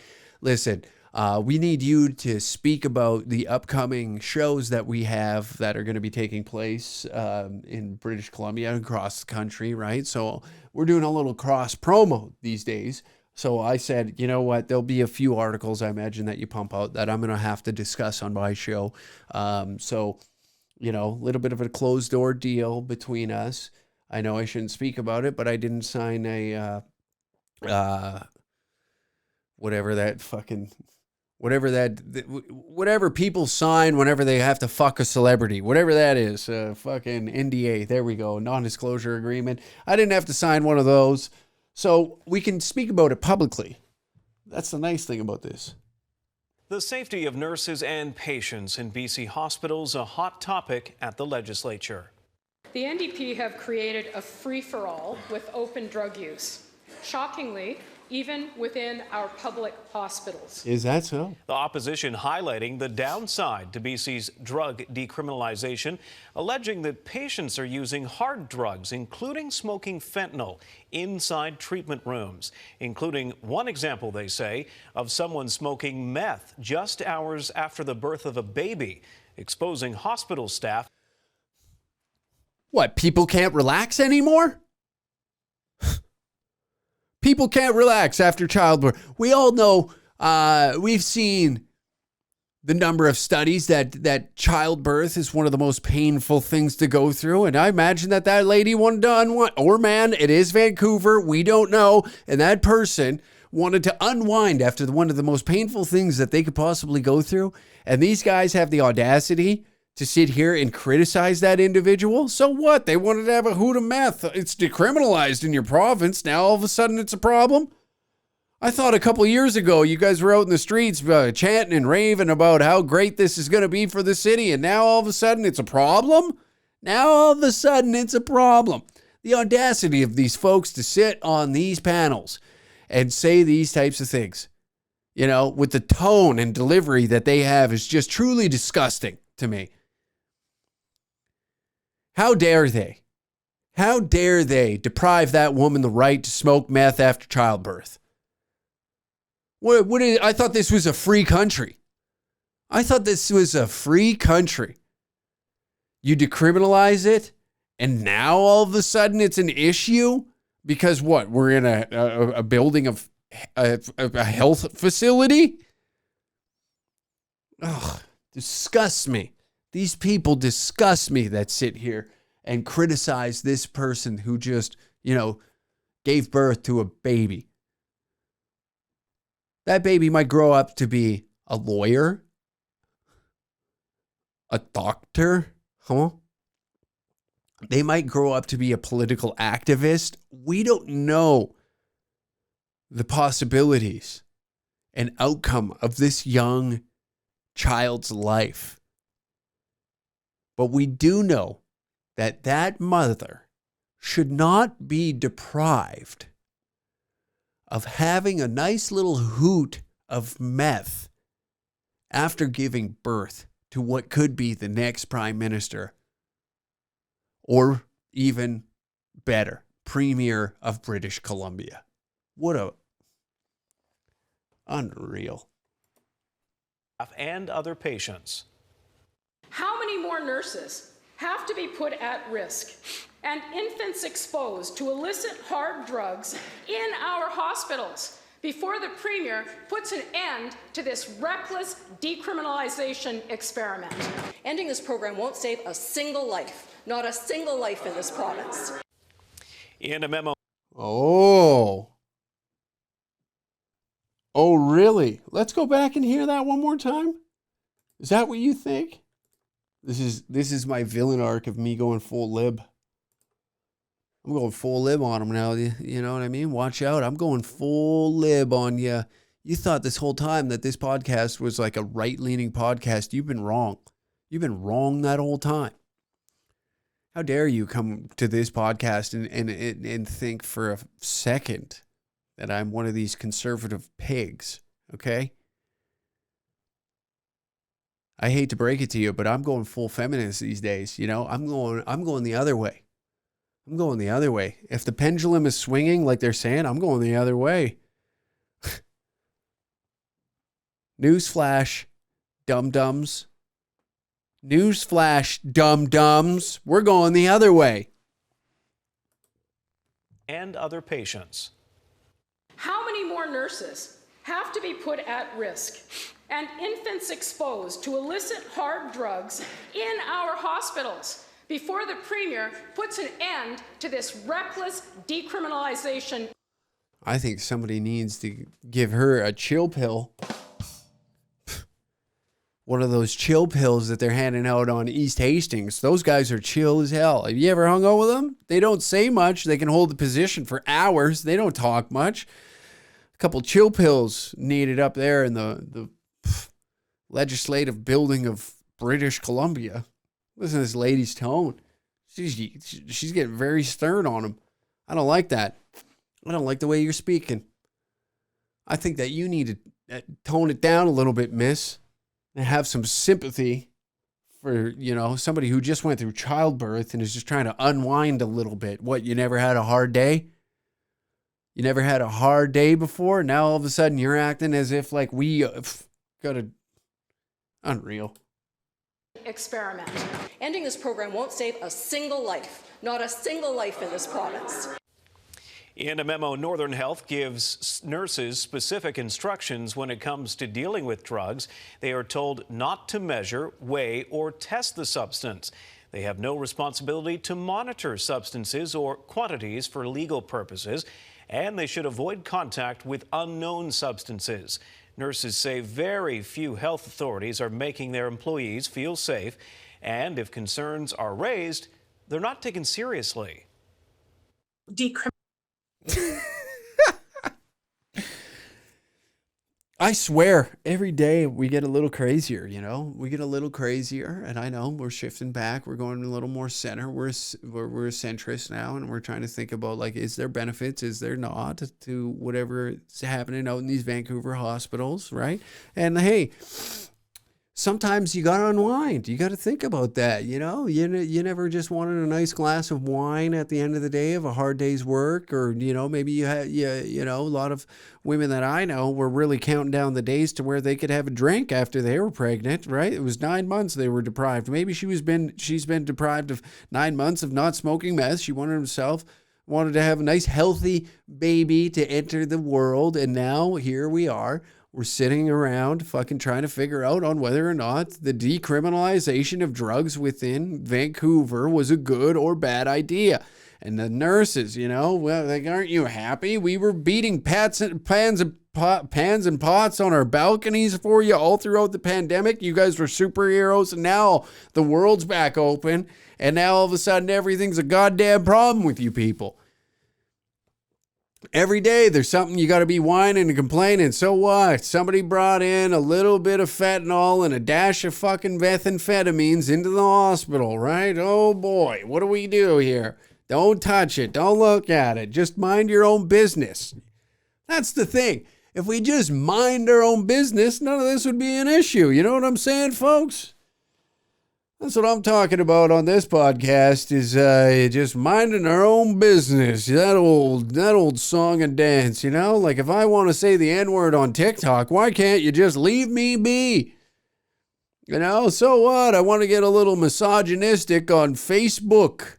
listen, We need you to speak about the upcoming shows that we have that are going to be taking place in British Columbia and across the country, right? So we're doing a little cross promo these days. So I said, you know what? There'll be a few articles, I imagine, that you pump out that I'm going to have to discuss on my show. So, you know, a little bit of a closed door deal between us. I know I shouldn't speak about it, but I didn't sign a whatever people sign whenever they have to fuck a celebrity, whatever that is, fucking NDA. There we go, non-disclosure agreement. I didn't have to sign one of those, so we can speak about it publicly. That's the nice thing about this. The safety of nurses and patients in BC hospitals, a hot topic at the legislature. The NDP have created a free-for-all with open drug use. Shockingly, even within our public hospitals. Is that so? The opposition highlighting the downside to BC's drug decriminalization, alleging that patients are using hard drugs, including smoking fentanyl, inside treatment rooms, including one example, they say, of someone smoking meth just hours after the birth of a baby, exposing hospital staff. What, people can't relax anymore? People can't relax after childbirth. We all know, we've seen the number of studies that childbirth is one of the most painful things to go through. And I imagine that lady wanted to unwind, or man, it is Vancouver, we don't know. And that person wanted to unwind after one of the most painful things that they could possibly go through. And these guys have the audacity to sit here and criticize that individual. So what? They wanted to have a hoot of meth. It's decriminalized in your province. Now all of a sudden it's a problem. I thought a couple years ago you guys were out in the streets chanting and raving about how great this is going to be for the city. And now all of a sudden it's a problem? Now all of a sudden it's a problem. The audacity of these folks to sit on these panels and say these types of things, you know, with the tone and delivery that they have is just truly disgusting to me. How dare they? How dare they deprive that woman the right to smoke meth after childbirth? I thought this was a free country. I thought this was a free country. You decriminalize it, and now all of a sudden it's an issue? Because what? We're in a building of a health facility? Ugh, disgusts me. These people disgust me that sit here and criticize this person who just, you know, gave birth to a baby. That baby might grow up to be a lawyer, a doctor, huh? They might grow up to be a political activist. We don't know the possibilities and outcome of this young child's life. But we do know that that mother should not be deprived of having a nice little hoot of meth after giving birth to what could be the next prime minister, or even better, premier of British Columbia. What a unreal. And other patients. How many more nurses have to be put at risk and infants exposed to illicit hard drugs in our hospitals before the Premier puts an end to this reckless decriminalization experiment? Ending this program won't save a single life, not a single life in this province. In a memo. Oh, really? Let's go back and hear that one more time. Is that what you think? This is my villain arc of me going full lib. I'm going full lib on them now. You know what I mean? Watch out. I'm going full lib on you. You thought this whole time that this podcast was like a right-leaning podcast. You've been wrong. You've been wrong that whole time. How dare you come to this podcast and think for a second that I'm one of these conservative pigs, okay? I hate to break it to you, but I'm going full feminist these days. You know, I'm going the other way. I'm going the other way. If the pendulum is swinging like they're saying, I'm going the other way. Newsflash, dum-dums. Newsflash, dum-dums. We're going the other way. And other patients. How many more nurses have to be put at risk and infants exposed to illicit hard drugs in our hospitals before the Premier puts an end to this reckless decriminalization? I think somebody needs to give her a chill pill. One of those chill pills that they're handing out on East Hastings. Those guys are chill as hell. Have you ever hung out with them? They don't say much. They can hold the position for hours. They don't talk much. A couple chill pills needed up there in the legislative building of British Columbia. Listen to this lady's tone. She's getting very stern on him. I don't like that. I don't like the way you're speaking. I think that you need to tone it down a little bit, miss, and have some sympathy for, you know, somebody who just went through childbirth and is just trying to unwind a little bit. What, you never had a hard day? You never had a hard day before? Now all of a sudden you're acting as if like we got a... Unreal. Experiment. Ending this program won't save a single life, not a single life in this province. In a memo, Northern Health gives nurses specific instructions when it comes to dealing with drugs. They are told not to measure, weigh, or test the substance. They have no responsibility to monitor substances or quantities for legal purposes, and they should avoid contact with unknown substances. Nurses say very few health authorities are making their employees feel safe, and if concerns are raised, they're not taken seriously. I swear, every day we get a little crazier, you know? We get a little crazier, and I know we're shifting back. We're going a little more center. We're a centrist now, and we're trying to think about, like, is there benefits, is there not, to whatever is happening out in these Vancouver hospitals, right? And, hey, sometimes you got to unwind. You got to think about that, you know? You never just wanted a nice glass of wine at the end of the day of a hard day's work, or, you know, maybe you had, you know, a lot of women that I know were really counting down the days to where they could have a drink after they were pregnant, right? It was 9 months they were deprived. Maybe she's been deprived of 9 months of not smoking meth. She wanted to have a nice healthy baby to enter the world, and now here we are. We're sitting around fucking trying to figure out on whether or not the decriminalization of drugs within Vancouver was a good or bad idea. And the nurses, you know, well, like, aren't you happy? We were beating pans and pots on our balconies for you all throughout the pandemic. You guys were superheroes, and now the world's back open, and now all of a sudden everything's a goddamn problem with you people. Every day there's something you got to be whining and complaining. So what? Somebody brought in a little bit of fentanyl and a dash of fucking methamphetamines into the hospital, right? Oh boy, what do we do here? Don't touch it. Don't look at it. Just mind your own business. That's the thing. If we just mind our own business, none of this would be an issue. You know what I'm saying, folks? That's what I'm talking about on this podcast, is just minding our own business. That old song and dance, you know? Like, if I want to say the N-word on TikTok, why can't you just leave me be? You know, so what? I want to get a little misogynistic on Facebook.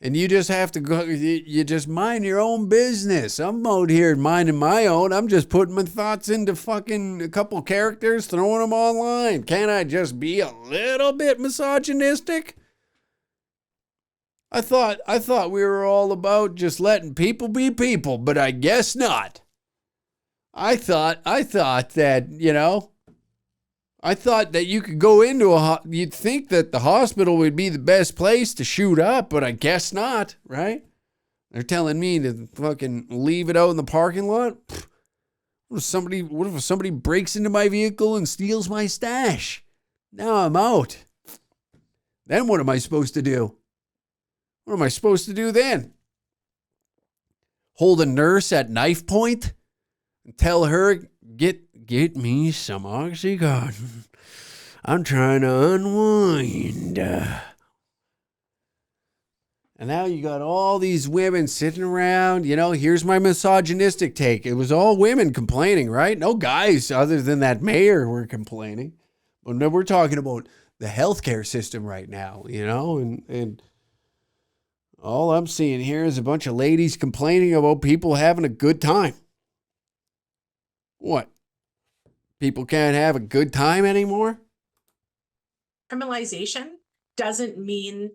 And you just have to go, you just mind your own business. I'm out here minding my own. I'm just putting my thoughts into fucking a couple characters, throwing them online. Can't I just be a little bit misogynistic? I thought we were all about just letting people be people, but I guess not. I thought that, you know, I thought that you could go into you'd think that the hospital would be the best place to shoot up, but I guess not, right? They're telling me to fucking leave it out in the parking lot. What if somebody breaks into my vehicle and steals my stash? Now I'm out. Then what am I supposed to do? What am I supposed to do then? Hold a nurse at knife point and tell her, Get me some Oxycontin. I'm trying to unwind. And now you got all these women sitting around, here's my misogynistic take. It was all women complaining, right? No guys other than that mayor were complaining. But no, we're talking about the healthcare system right now, and all I'm seeing here is a bunch of ladies complaining about people having a good time. What? People can't have a good time anymore? Criminalization doesn't mean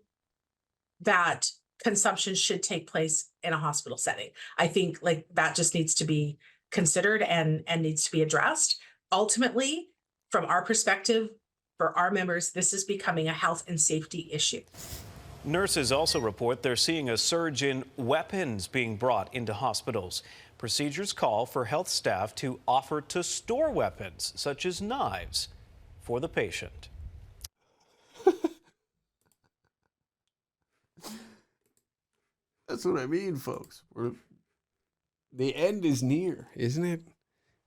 that consumption should take place in a hospital setting. I think that just needs to be considered and needs to be addressed. Ultimately, from our perspective, for our members, this is becoming a health and safety issue. Nurses also report they're seeing a surge in weapons being brought into hospitals. Procedures call for health staff to offer to store weapons, such as knives, for the patient. That's what I mean, folks. The end is near, isn't it?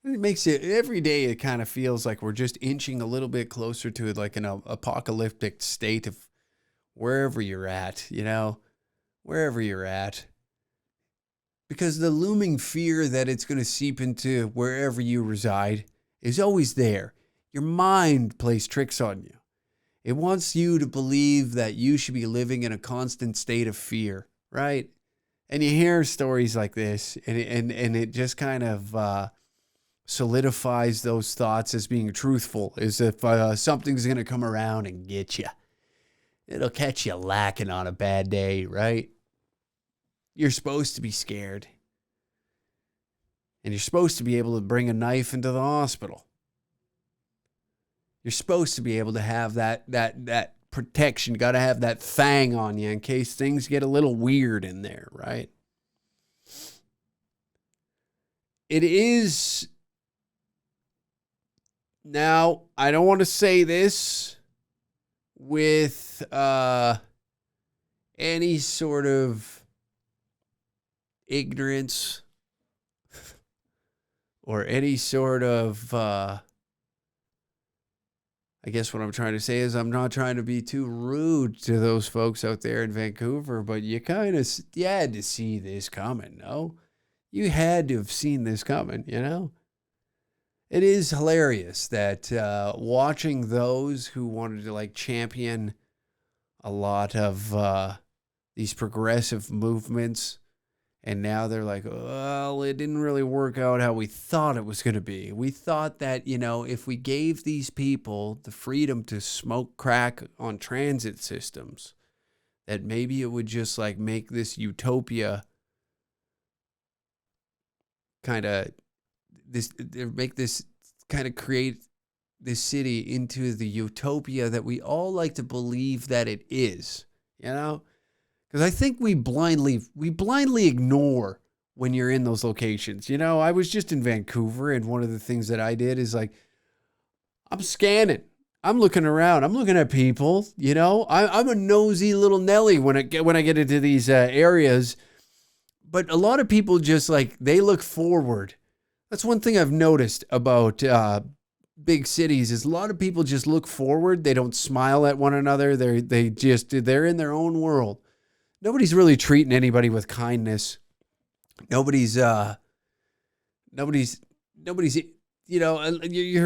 It makes it, every day it kind of feels like we're just inching a little bit closer to like an apocalyptic state of wherever you're at, wherever you're at. Because the looming fear that it's going to seep into wherever you reside is always there. Your mind plays tricks on you. It wants you to believe that you should be living in a constant state of fear, right? And you hear stories like this, and it just kind of solidifies those thoughts as being truthful, as if something's going to come around and get you. It'll catch you lacking on a bad day, right? You're supposed to be scared. And you're supposed to be able to bring a knife into the hospital. You're supposed to be able to have that protection. Got to have that thing on you in case things get a little weird in there, right? It is... Now, I don't want to say this with any sort of ignorance or any sort of, I guess what I'm trying to say is I'm not trying to be too rude to those folks out there in Vancouver, but you had to see this coming, no? You had to have seen this coming, It is hilarious that watching those who wanted to champion a lot of these progressive movements, and now they're like, well, it didn't really work out how we thought it was going to be. We thought that, if we gave these people the freedom to smoke crack on transit systems, that maybe it would just make this utopia create this city into the utopia that we all like to believe that it is, Because I think we blindly ignore when you're in those locations. I was just in Vancouver, and one of the things that I did is I'm scanning. I'm looking around. I'm looking at people. I'm a nosy little Nelly when I get into these areas. But a lot of people just they look forward. That's one thing I've noticed about big cities is a lot of people just look forward. They don't smile at one another. They're in their own world. Nobody's really treating anybody with kindness. Nobody's you're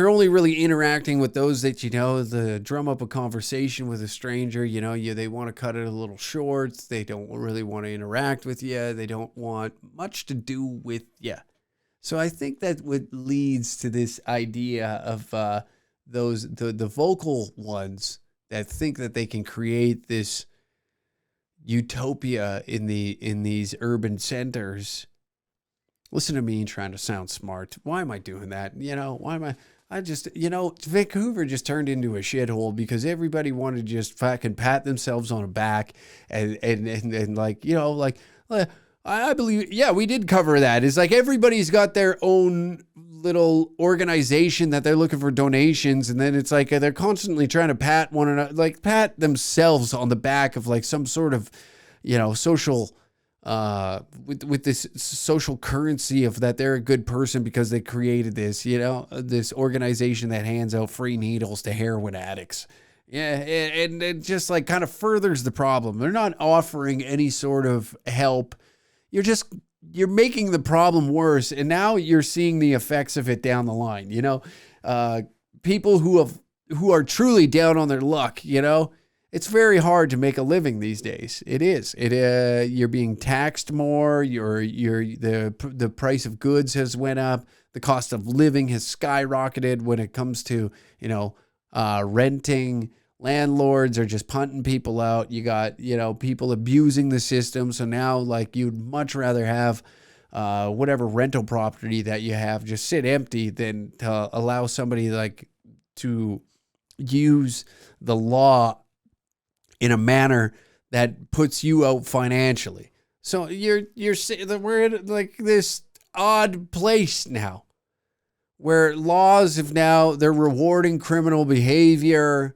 only really interacting with those that to drum up a conversation with a stranger. They want to cut it a little short. They don't really want to interact with you. They don't want much to do with you. So I think that what leads to this idea of the vocal ones that think that they can create this utopia in these urban centers. Listen to me trying to sound smart. Why am I doing that? Why am I just, Vancouver just turned into a shithole because everybody wanted to just fucking pat themselves on the back and I believe, yeah, we did cover that. It's everybody's got their own little organization that they're looking for donations. And then it's they're constantly trying to pat one another, pat themselves on the back of some sort of, social, with this social currency of that they're a good person because they created this, this organization that hands out free needles to heroin addicts. Yeah, and it just like kind of furthers the problem. They're not offering any sort of help. You're making the problem worse, and now you're seeing the effects of it down the line. You know, people who are truly down on their luck. You know, it's very hard to make a living these days. It is. You're being taxed more. The price of goods has went up. The cost of living has skyrocketed when it comes to, you know, renting. Landlords are just punting people out. You got, you know, people abusing the system. So now, like, you'd much rather have whatever rental property that you have just sit empty than to allow somebody like to use the law in a manner that puts you out financially. So we're in like this odd place now where laws they're rewarding criminal behavior.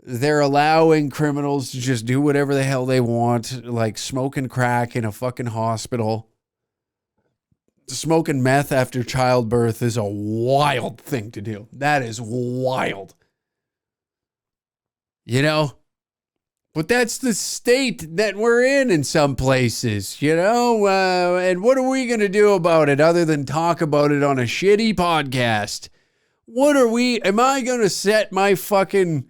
They're allowing criminals to just do whatever the hell they want, like smoking crack in a fucking hospital. Smoking meth after childbirth is a wild thing to do. That is wild. You know? But that's the state that we're in some places, you know? And what are we going to do about it other than talk about it on a shitty podcast? Am I going to set my fucking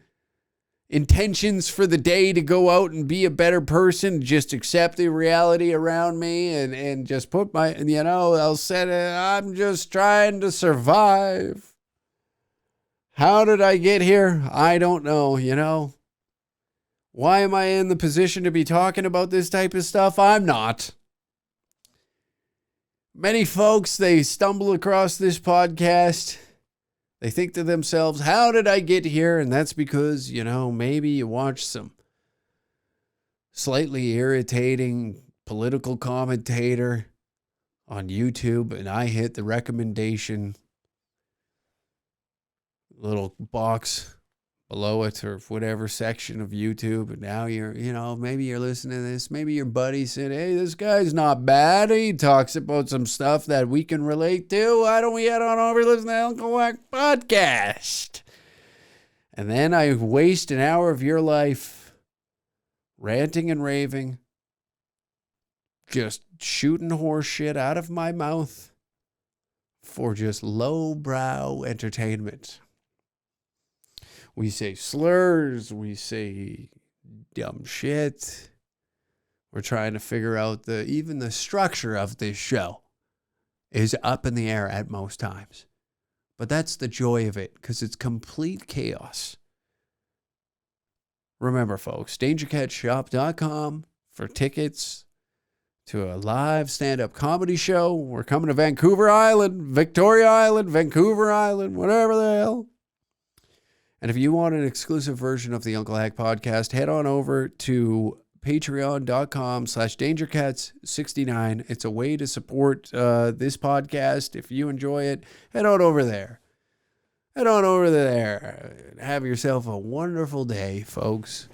intentions for the day to go out and be a better person, just accept the reality around me and just put I'll set it, I'm just trying to survive. How did I get here? I don't know, you know. Why am I in the position to be talking about this type of stuff? I'm not. Many folks, they stumble across this podcast. They think to themselves, how did I get here? And that's because, you know, maybe you watch some slightly irritating political commentator on YouTube and I hit the recommendation little box below it or whatever section of YouTube. And now maybe you're listening to this. Maybe your buddy said, hey, this guy's not bad. He talks about some stuff that we can relate to. Why don't we head on over and listen to the unclehack podcast? And then I waste an hour of your life ranting and raving, just shooting horse shit out of my mouth for just lowbrow entertainment. We say slurs, we say dumb shit. We're trying to figure out even the structure of this show is up in the air at most times. But that's the joy of it, because it's complete chaos. Remember, folks, dangercatshop.com for tickets to a live stand-up comedy show. We're coming to Vancouver Island, Victoria Island, Vancouver Island, whatever the hell. And if you want an exclusive version of the Uncle Hack podcast, head on over to patreon.com/dangercats69. It's a way to support this podcast. If you enjoy it, head on over there. Head on over there. Have yourself a wonderful day, folks.